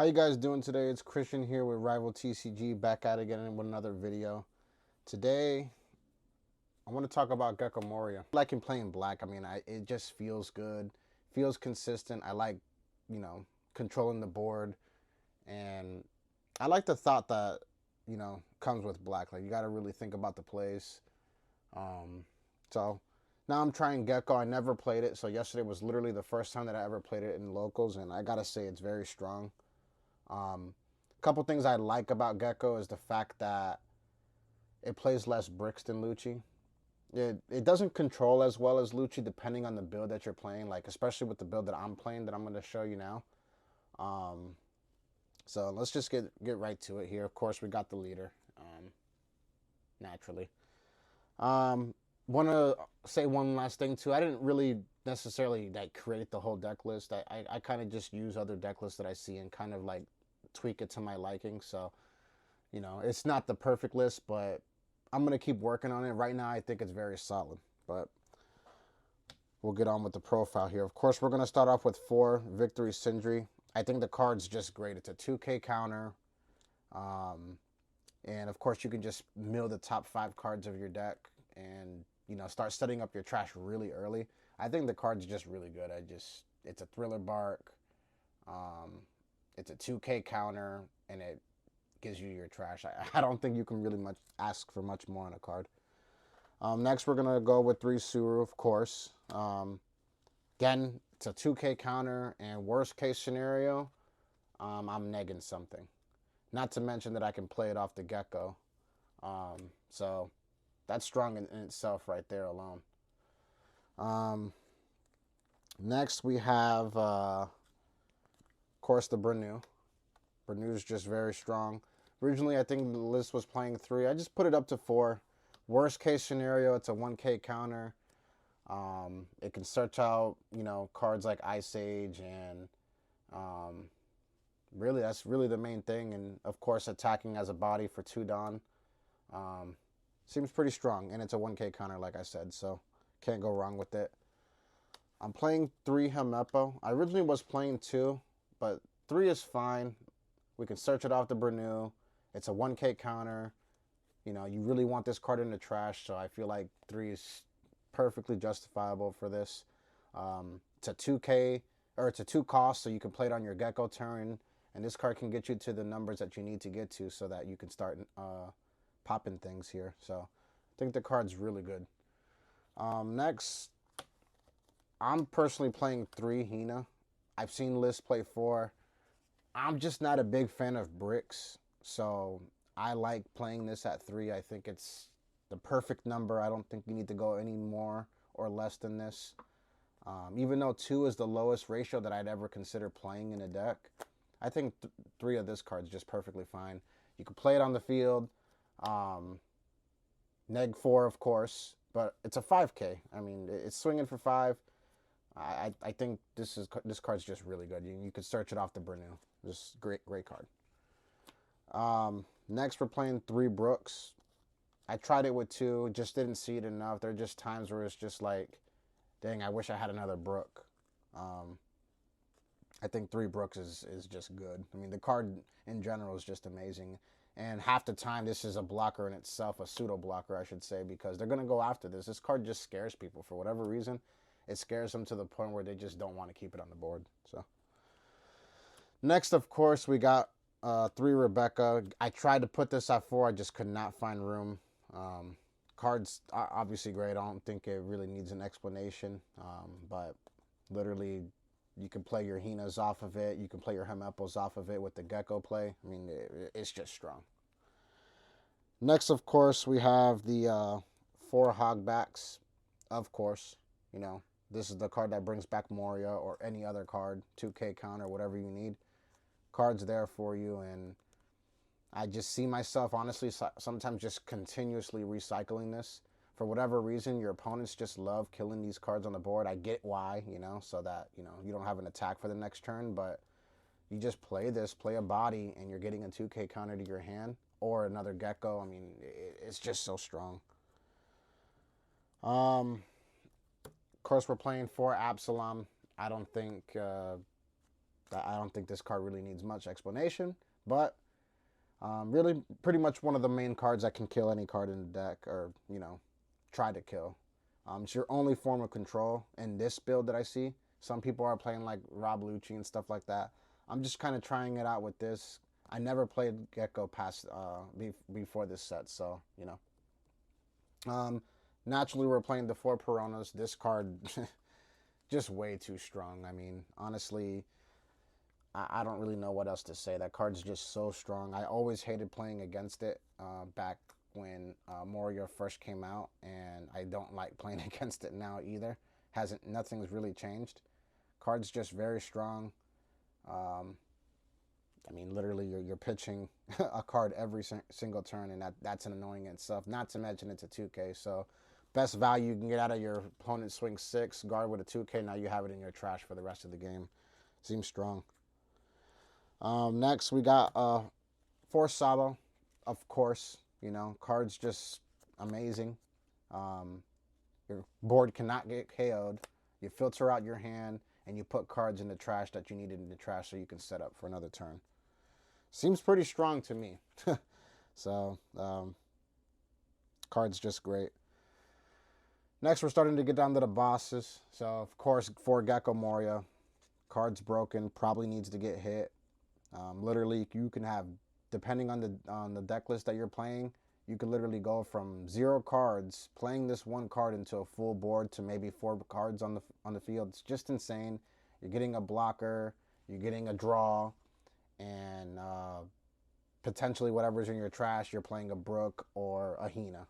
How you guys doing today? It's Christian here with Rival TCG, back at it again with another video. Today, I want to talk about Gecko Moria. I like him playing black. I mean, it just feels good, feels consistent. I like, controlling the board, and I like the thought that, comes with black. Like, you got to really think about the plays. So now I'm trying Gecko. I never played it, so yesterday was literally the first time that I ever played it in locals, and I gotta say it's very strong. A couple things I like about Gecko is the fact that it plays less bricks than Lucci. It doesn't control as well as Lucci depending on the build that you're playing, like especially with the build that I'm playing that I'm going to show you now. So let's just get right to it here. Of course, we got the leader, naturally. Want to say one last thing too. I didn't really necessarily create the whole deck list. I kind of just use other deck lists that I see and kind of like tweak it to my liking. So, it's not the perfect list, but I'm going to keep working on it. Right now, I think it's very solid, but we'll get on with the profile here. Of course, we're going to start off with 4 Victory Sindri. I think the card's just great. It's a 2K counter. And of course, you can just mill the top 5 cards of your deck and, start setting up your trash really early. I think the card's just really good. It's a Thriller Bark. It's a 2K counter, and it gives you your trash. I don't think you can really ask for much more on a card. Next, we're going to go with 3 Suru, of course. Again, it's a 2K counter, and worst case scenario, I'm negging something. Not to mention that I can play it off the Gecko. So that's strong in itself right there alone. Next, we have, of course, the Bru. Bru is just very strong. Originally, I think the list was playing 3. I just put it up to 4. Worst case scenario, it's a 1K counter. It can search out, cards like Ice Age, and really, that's really the main thing. And of course, attacking as a body for 2 Dawn. Seems pretty strong, and it's a 1K counter, like I said, so can't go wrong with it. I'm playing 3 Helmeppo. I originally was playing 2, but 3 is fine. We can search it off the Bru. It's a 1K counter. You really want this card in the trash, so I feel like 3 is perfectly justifiable for this. It's a 2K, or it's a 2 cost, so you can play it on your Gecko turn, and this card can get you to the numbers that you need to get to so that you can start popping things here. So I think the card's really good. Next, I'm personally playing 3 Hina. I've seen lists play 4. I'm just not a big fan of bricks, so I like playing this at 3. I think it's the perfect number. I don't think you need to go any more or less than this. Even though 2 is the lowest ratio that I'd ever consider playing in a deck, I think 3 of this card is just perfectly fine. You can play it on the field. Neg 4, of course, but it's a 5K. I mean, it's swinging for 5. I think this card's just really good. You could search it off the Bru. Just great card. Next, we're playing 3 Brooks. I tried it with 2, just didn't see it enough. There are just times where it's just like, dang, I wish I had another Brook. I think 3 Brooks is just good. I mean, the card in general is just amazing. And half the time, this is a blocker in itself, a pseudo blocker, I should say, because they're going to go after this. This card just scares people for whatever reason. It scares them to the point where they just don't want to keep it on the board. So next, of course, we got 3 Rebecca. I tried to put this at 4. I just could not find room. Cards are obviously great. I don't think it really needs an explanation. But literally, you can play your Hinas off of it. You can play your Helmeppos off of it with the Gecko play. I mean, it's just strong. Next, of course, we have the 4 Hogbacks. Of course, this is the card that brings back Moria or any other card, 2K counter, whatever you need. Card's there for you, and I just see myself, honestly, sometimes just continuously recycling this. For whatever reason, your opponents just love killing these cards on the board. I get why, so that, you don't have an attack for the next turn, but you just play this, play a body, and you're getting a 2K counter to your hand or another Gecko. I mean, it's just so strong. Of course, we're playing 4 Absalon. I don't think I don't think this card really needs much explanation, but really pretty much one of the main cards that can kill any card in the deck, or, you know, try to kill. It's your only form of control in this build that I see. Some people are playing like Lucci and stuff like that. I'm just kind of trying it out with this. I never played Gecko past before this set, so, you know. Naturally, we're playing the 4 Ponas. This card, just way too strong. I mean, honestly, I don't really know what else to say. That card's just so strong. I always hated playing against it back when Moria first came out, and I don't like playing against it now either. Nothing's really changed. Card's just very strong. I mean, literally, you're pitching a card every single turn, and that's an annoying in itself. Not to mention it's a 2K, so best value you can get out of your opponent swing 6, guard with a 2K, now you have it in your trash for the rest of the game. Seems strong. Next, we got 4 Sabo, of course. You know, card's just amazing. Your board cannot get KO'd. You filter out your hand, and you put cards in the trash that you needed in the trash so you can set up for another turn. Seems pretty strong to me. So, card's just great. Next, we're starting to get down to the bosses. So, of course, for Gecko Moria, card's broken, probably needs to get hit. Literally, you can have, depending on the deck list that you're playing, you can literally go from 0 cards, playing this 1 card into a full board, to maybe 4 cards on the field. It's just insane. You're getting a blocker, you're getting a draw, and potentially whatever's in your trash, you're playing a Brook or a Hina.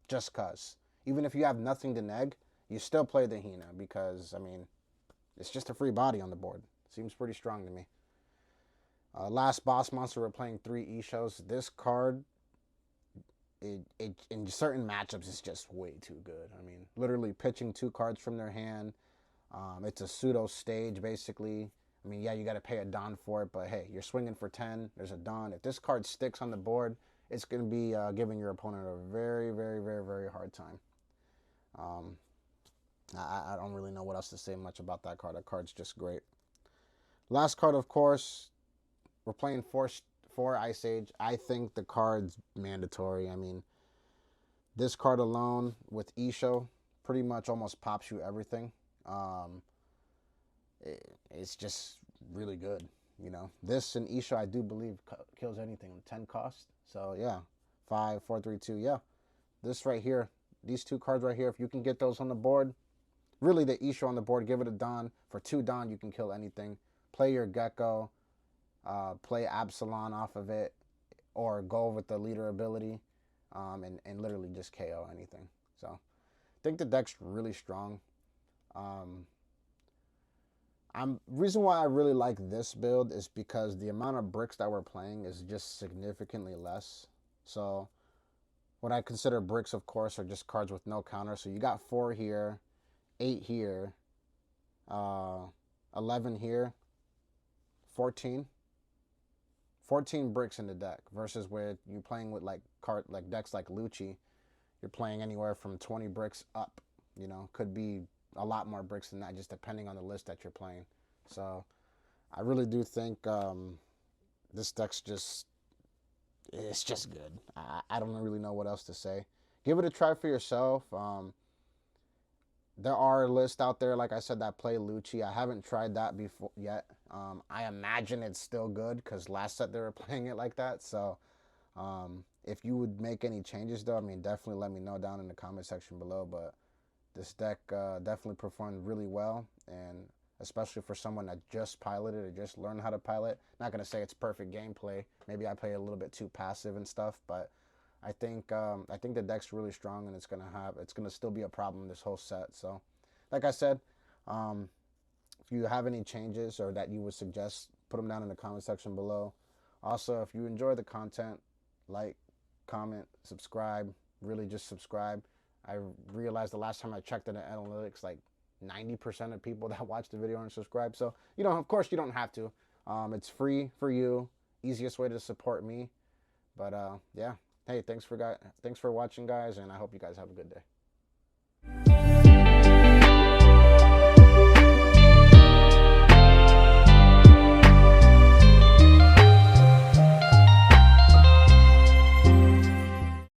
Just cuz. Even if you have nothing to neg, you still play the Hina because, I mean, it's just a free body on the board. Seems pretty strong to me. Last boss monster, we're playing 3 Ishos. This card, it in certain matchups, is just way too good. I mean, literally pitching 2 cards from their hand. It's a pseudo stage, basically. I mean, yeah, you got to pay a Don for it, but hey, you're swinging for 10. There's a Don. If this card sticks on the board, it's going to be giving your opponent a very, very, very, very hard time. I don't really know what else to say much about that card. That card's just great. Last card, of course, we're playing 4 Ice Age. I think the card's mandatory. I mean, this card alone with Isho pretty much almost pops you everything. It's just really good, you know. This and Isho, I do believe, kills anything with 10 cost. So yeah, 5, 4, 3, 2. Yeah, this right here, these 2 cards right here, if you can get those on the board, really the Isho on the board, give it a Don. For 2 Don, you can kill anything. Play your Gecko, play Absalon off of it, or go with the leader ability, and literally just KO anything. So I think the deck's really strong. Reason why I really like this build is because the amount of bricks that we're playing is just significantly less. So what I consider bricks, of course, are just cards with no counter. So you got 4 here, 8 here, 11 here, 14 bricks in the deck, versus where you're playing with like decks like Lucci, you're playing anywhere from 20 bricks up. You know, could be a lot more bricks than that, just depending on the list that you're playing. So I really do think this deck's it's just good. I don't really know what else to say. Give it a try for yourself. There are lists out there, like I said, that play Lucci. I haven't tried that before yet. I imagine it's still good because last set they were playing it like that. So if you would make any changes, though, I mean, definitely let me know down in the comment section below. But this deck definitely performed really well, and especially for someone that just piloted or just learned how to pilot. Not going to say it's perfect gameplay. Maybe I play a little bit too passive and stuff, but I think the deck's really strong, and it's gonna still be a problem this whole set. So, like I said, if you have any changes or that you would suggest, put them down in the comment section below. Also, if you enjoy the content, like, comment, subscribe. Really, just subscribe. I realized the last time I checked in the analytics, like 90% of people that watch the video aren't subscribed. So, you know, of course, you don't have to. It's free for you. Easiest way to support me. But yeah. Hey, thanks for watching, guys, and I hope you guys have a good day.